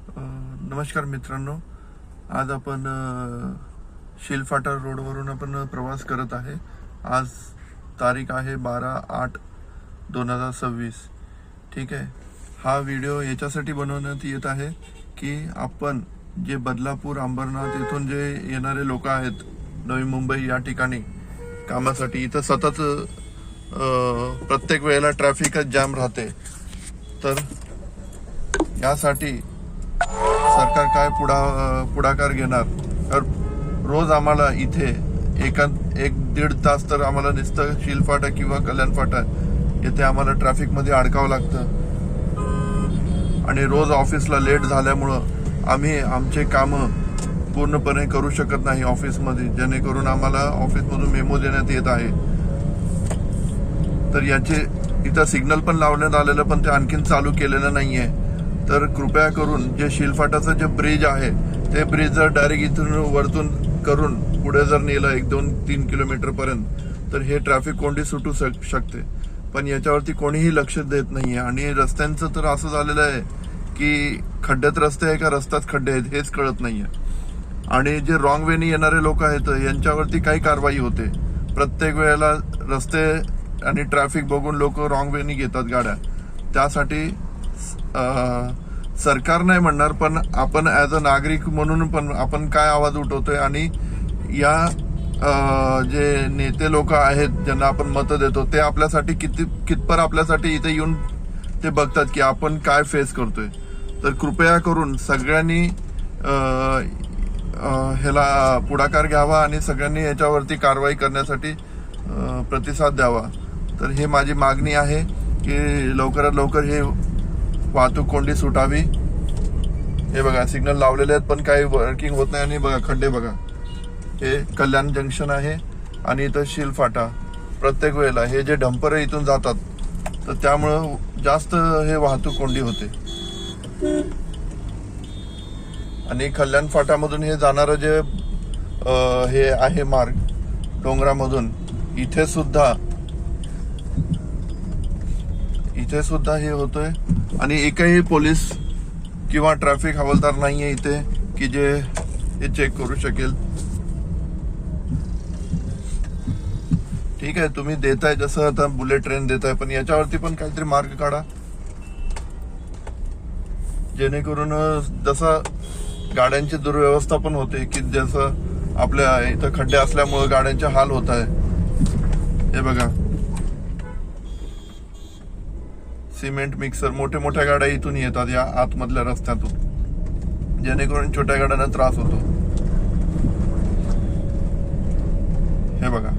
नमस्कार मित्रांनो, आज आपण शिलफाटा रोडवरून आपण प्रवास करत आहे। आज तारीख आहे 12/8/2026। ठीक आहे। हा व्हिडिओ याच्यासाठी बनवण्यात येत आहे की आपण जे बदलापूर अंबरनाथ इथून जे येणारे लोक आहेत नवी मुंबई या ठिकाणी कामासाठी, इथं सतत प्रत्येक वेळेला ट्रॅफिकच जाम राहते। तर यासाठी सरकार काय पुढाकार घेणार? तर रोज आम्हाला इथे एक दीड तास तर आम्हाला नुसतं शिलफाटा किंवा कल्याण फाटा येथे आम्हाला ट्रॅफिक मध्ये अडकावं लागतं आणि रोज ऑफिसला लेट झाल्यामुळं आम्ही आमचे कामं पूर्णपणे करू शकत नाही ऑफिसमध्ये, जेणेकरून आम्हाला ऑफिसमधून मेमो देण्यात येत आहे। तर याचे इथं सिग्नल पण लावण्यात आलेलं, पण ते आणखीन चालू केलेलं नाहीये। तर कृपया करून जे शिलफाटाचं जे ब्रिज आहे ते ब्रिज जर डायरेक्ट इथून वरतून करून पुढे जर नेलं 1-2-3 किलोमीटर पर्यंत, तर हे ट्रॅफिक कोंडी सुटू शकते। पण याच्यावरती कोणीही लक्ष देत नाहीये आणि रस्त्यांचं तर असं झालेलं आहे की खड्ड्यात रस्ते आहे का रस्त्यात खड्डे आहेत हेच कळत नाहीये। आणि जे रॉंग वेने येणारे लोक आहेत यांच्यावरती काही कारवाई होते। प्रत्येक वेळेला रस्ते आणि ट्रॅफिक बघून लोक रॉंग वेने घेतात गाड्या। त्यासाठी सरकार नाही म्हणणार, पण आपण ऍज अ नागरिक म्हणून पण आपण काय आवाज उठवतोय आणि या जे नेते लोक आहेत ज्यांना आपण मतं देतो ते आपल्यासाठी कितपर आपल्यासाठी इथे येऊन ते बघतात की आपण काय फेस करतोय। तर कृपया करून सगळ्यांनी ह्याला पुढाकार घ्यावा आणि सगळ्यांनी याच्यावरती कारवाई करण्यासाठी प्रतिसाद द्यावा। तर हे माझी मागणी आहे की लवकरात लवकर हे वाहतूक कोंडी सुटावी। हे बघा सिग्नल लावलेले आहेत पण काही वर्किंग होत नाही आणि बघा खड्डे बघा। हे कल्याण जंक्शन आहे आणि इथं शिलफाटा। प्रत्येक वेळेला हे जे डंपर इथून जातात तर त्यामुळं जास्त हे वाहतूक कोंडी होते। आणि कल्याण फाटामधून हे जाणारं जे हे आहे मार्ग डोंगरामधून, इथे सुद्धा हे होतोय आणि एकही पोलीस किंवा ट्रॅफिक हवालदार नाहीये इथे की जे हे चेक करू शकेल। ठीक आहे, तुम्ही देताय जसं आता बुलेट ट्रेन देताय, पण याच्यावरती पण काहीतरी मार्ग काढा जेणेकरून जसं गाड्यांची दुर्व्यवस्था पण होते की जसं आपल्या इथं खड्डे असल्यामुळे गाड्यांचे हाल होत आहे। हे बघा सिमेंट मिक्सर, मोठ्या गाड्या इथून येतात या आतमधल्या रस्त्यातून, जेणेकरून छोट्या गाड्यांना त्रास होतो। हे बघा